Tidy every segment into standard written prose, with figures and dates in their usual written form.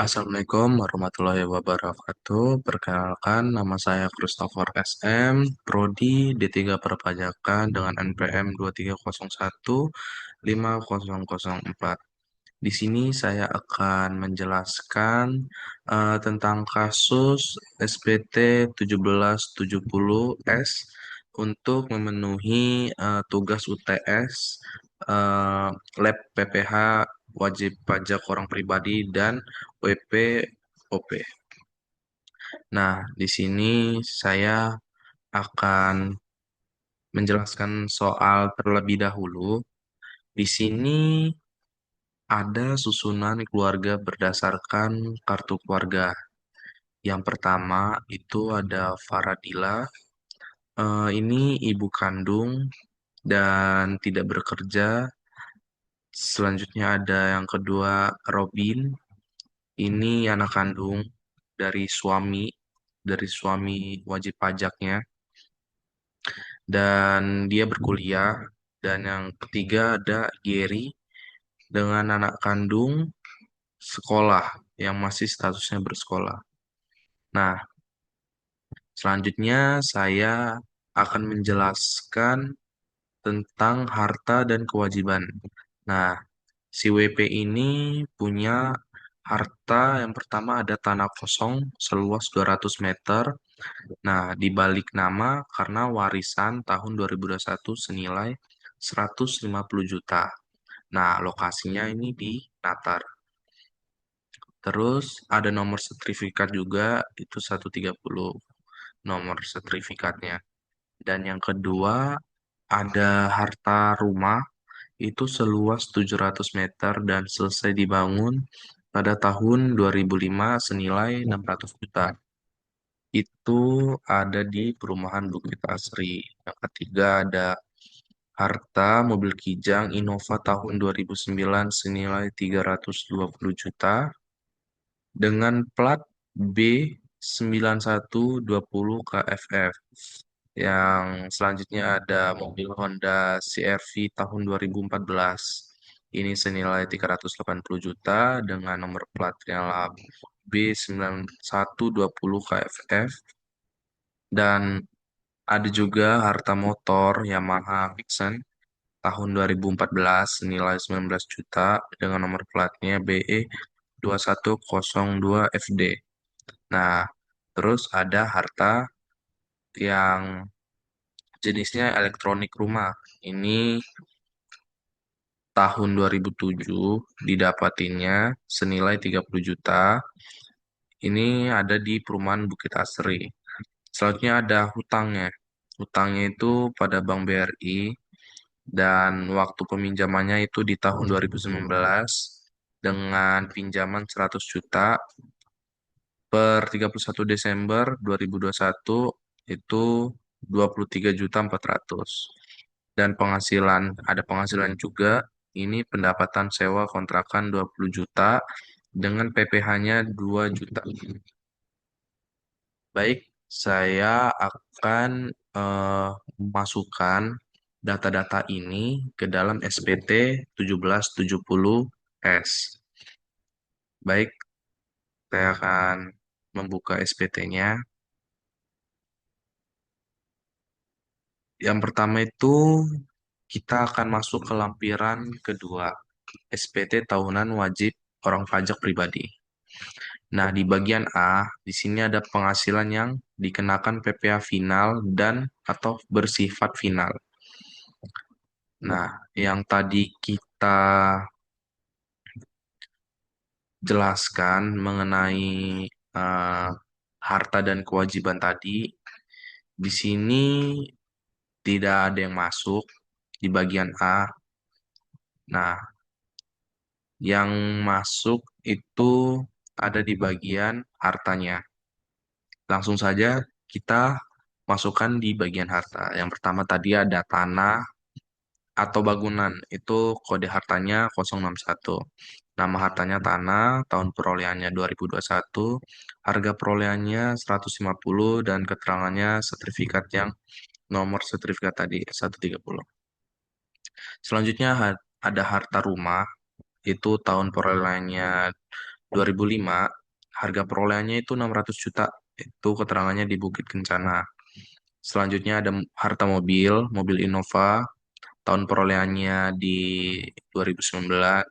Assalamualaikum warahmatullahi wabarakatuh. Perkenalkan, nama saya Christopher SM, Prodi D3 Perpajakan dengan NPM 23015004. Di sini saya akan menjelaskan tentang kasus SPT 1770S untuk memenuhi tugas UTS eh, Lab PPH wajib pajak orang pribadi dan WP OP. Nah, di sini saya akan menjelaskan soal terlebih dahulu. Di sini ada susunan keluarga berdasarkan kartu keluarga. Yang pertama itu ada Faradila. Ini ibu kandung dan tidak bekerja. Selanjutnya ada yang kedua Robin. Ini anak kandung dari suami, wajib pajaknya, dan dia berkuliah. Dan yang ketiga ada Gary dengan anak kandung sekolah yang masih statusnya bersekolah. Nah, selanjutnya saya akan menjelaskan tentang harta dan kewajiban. Nah, si WP ini punya harta yang pertama ada tanah kosong seluas 200 meter. Nah, dibalik nama karena warisan tahun 2021 senilai 150 juta. Nah, lokasinya ini di Natar. Terus ada nomor sertifikat juga, itu 130 nomor sertifikatnya. Dan yang kedua, ada harta rumah, itu seluas 700 meter dan selesai dibangun pada tahun 2005 senilai 600 juta. Itu ada di perumahan Bukit Asri. Yang ketiga ada harta mobil Kijang Innova tahun 2009 senilai 320 juta dengan plat B9120 KFF. Yang selanjutnya ada mobil Honda CR-V tahun 2014. Ini senilai 380 juta dengan nomor plat yang B9120 KFF. Dan ada juga harta motor Yamaha Vixen tahun 2014 senilai 19 juta dengan nomor platnya BE 2102 FD. Nah, terus ada harta yang jenisnya elektronik rumah. Ini tahun 2007 didapatinnya senilai 30 juta. Ini ada di perumahan Bukit Asri. Selanjutnya ada hutangnya. Hutangnya itu pada Bank BRI dan waktu peminjamannya itu di tahun 2019 dengan pinjaman 100 juta per 31 Desember 2021 itu 23.400.000. Dan ada penghasilan juga, ini pendapatan sewa kontrakan 20 juta dengan PPh-nya 2 juta. Baik, saya akan memasukkan data-data ini ke dalam SPT 1770S. Baik, saya akan membuka SPT-nya. Yang pertama itu kita akan masuk ke lampiran kedua, SPT tahunan wajib orang pajak pribadi. Nah, di bagian A, di sini ada penghasilan yang dikenakan PPh final dan atau bersifat final. Nah, yang tadi kita jelaskan mengenai eh, harta dan kewajiban tadi, di sini tidak ada yang masuk di bagian A. Nah, yang masuk itu ada di bagian hartanya. Langsung saja kita masukkan di bagian harta. Yang pertama tadi ada tanah atau bangunan. Itu kode hartanya 061. Nama hartanya tanah, tahun perolehannya 2021, harga perolehannya 150 dan keterangannya sertifikat yang nomor sertifikat tadi 130. Selanjutnya ada harta rumah, itu tahun perolehannya 2005, harga perolehannya itu 600 juta. Itu keterangannya di Bukit Kencana. Selanjutnya ada harta mobil, mobil Innova, tahun perolehannya di 2019,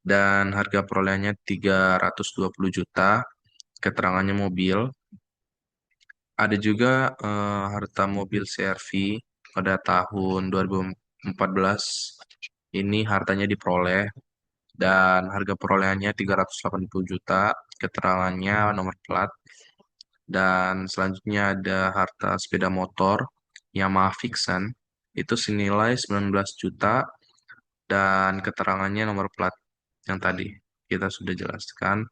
dan harga perolehannya 320 juta, keterangannya mobil. Ada juga harta mobil CR-V pada tahun 2014. Ini hartanya diperoleh dan harga perolehannya 380 juta, keterangannya nomor plat. Dan selanjutnya ada harta sepeda motor Yamaha Vixen, itu senilai 19 juta dan keterangannya nomor plat yang tadi kita sudah jelaskan.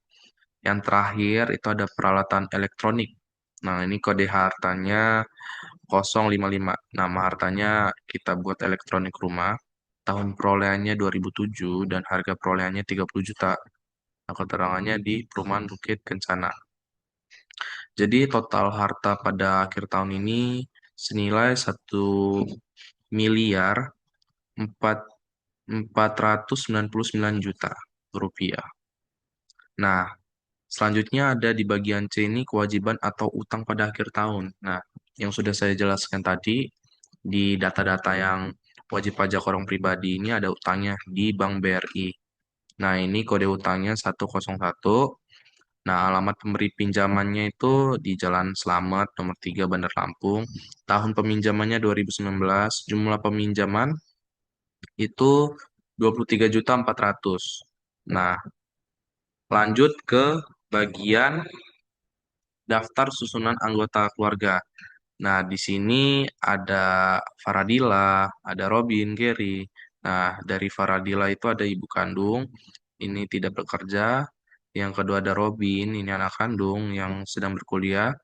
Yang terakhir itu ada peralatan elektronik. Nah, ini kode hartanya 055. Nama hartanya kita buat elektronik rumah. Tahun perolehannya 2007 dan harga perolehannya 30 juta. Nah, keterangannya di Perumahan Bukit Kencana. Jadi total harta pada akhir tahun ini senilai 1.499.000.000 rupiah. Nah, selanjutnya ada di bagian C ini kewajiban atau utang pada akhir tahun. Nah, yang sudah saya jelaskan tadi, di data-data yang wajib pajak orang pribadi ini ada utangnya di Bank BRI. Nah, ini kode utangnya 101. Nah, alamat pemberi pinjamannya itu di Jalan Slamet, nomor 3, Bandar Lampung. Tahun peminjamannya 2019, jumlah peminjaman itu 23.400.000. Nah, lanjut ke bagian daftar susunan anggota keluarga. Nah, di sini ada Faradila, ada Robin, Gary. Nah, dari Faradila itu ada ibu kandung, ini tidak bekerja. Yang kedua ada Robin, ini anak kandung yang sedang berkuliah.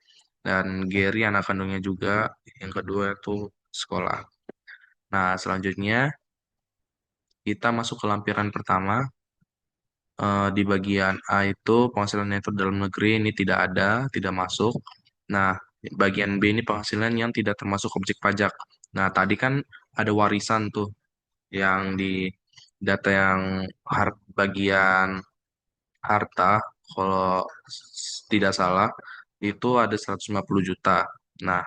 Dan Gary anak kandungnya juga, yang kedua itu sekolah. Nah, selanjutnya kita masuk ke lampiran pertama. Di bagian A itu penghasilan neto dalam negeri ini tidak ada, tidak masuk. Nah, bagian B ini penghasilan yang tidak termasuk objek pajak. Nah, tadi kan ada warisan tuh yang di data yang bagian harta, kalau tidak salah, itu ada 150 juta. Nah,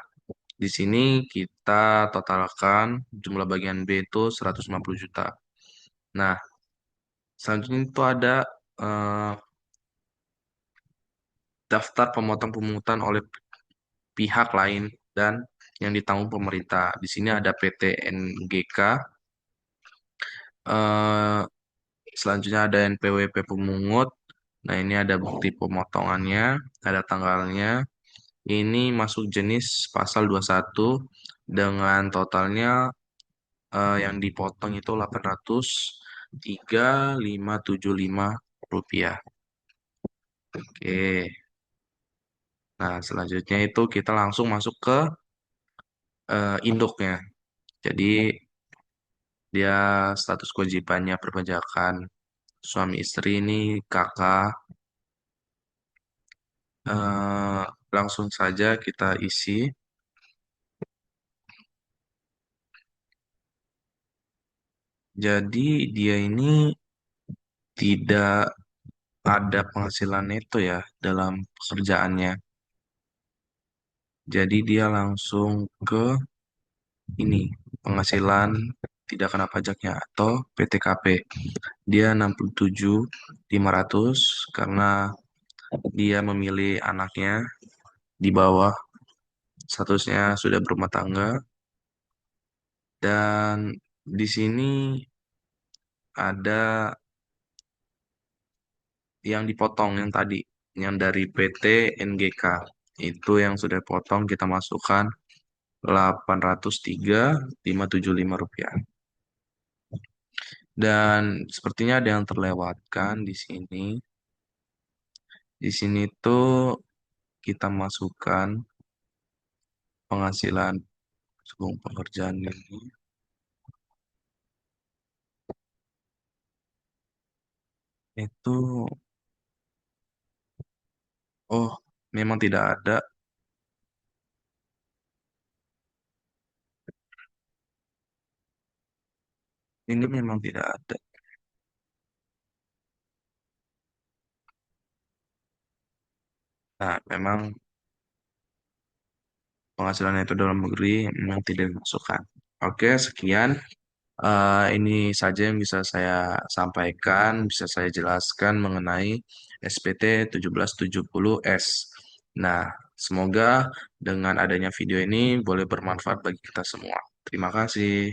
di sini kita totalkan jumlah bagian B itu 150 juta. Nah, selanjutnya itu ada eh, daftar pemotong pemungutan oleh pihak lain dan yang ditanggung pemerintah. Di sini ada PT NGK, eh, selanjutnya ada NPWP pemungut. Nah, ini ada bukti pemotongannya, ada tanggalnya. Ini masuk jenis pasal 21 dengan totalnya yang dipotong itu 803.575 rupiah. Oke. Nah, selanjutnya itu kita langsung masuk ke induknya. Jadi dia status kewajibannya perpajakan suami istri ini kakak. Eh, Langsung saja kita isi. Jadi dia ini tidak ada penghasilan neto ya dalam pekerjaannya. Jadi dia langsung ke ini penghasilan tidak kena pajaknya atau PTKP. Dia 67.500 karena dia memilih anaknya di bawah statusnya sudah berumah tangga. Dan di sini ada yang dipotong yang tadi, yang dari PT NGK. Itu yang sudah potong kita masukkan 803.575 rupiah. Dan sepertinya ada yang terlewatkan di sini. Di sini tuh kita masukkan penghasilan sebelum pekerjaan ini. Itu, oh, memang tidak ada. Ini memang tidak ada. Nah, memang penghasilan itu dalam negeri memang tidak dimasukkan. Oke, sekian. Ini saja yang bisa saya sampaikan, bisa saya jelaskan mengenai SPT 1770S. Nah, semoga dengan adanya video ini boleh bermanfaat bagi kita semua. Terima kasih.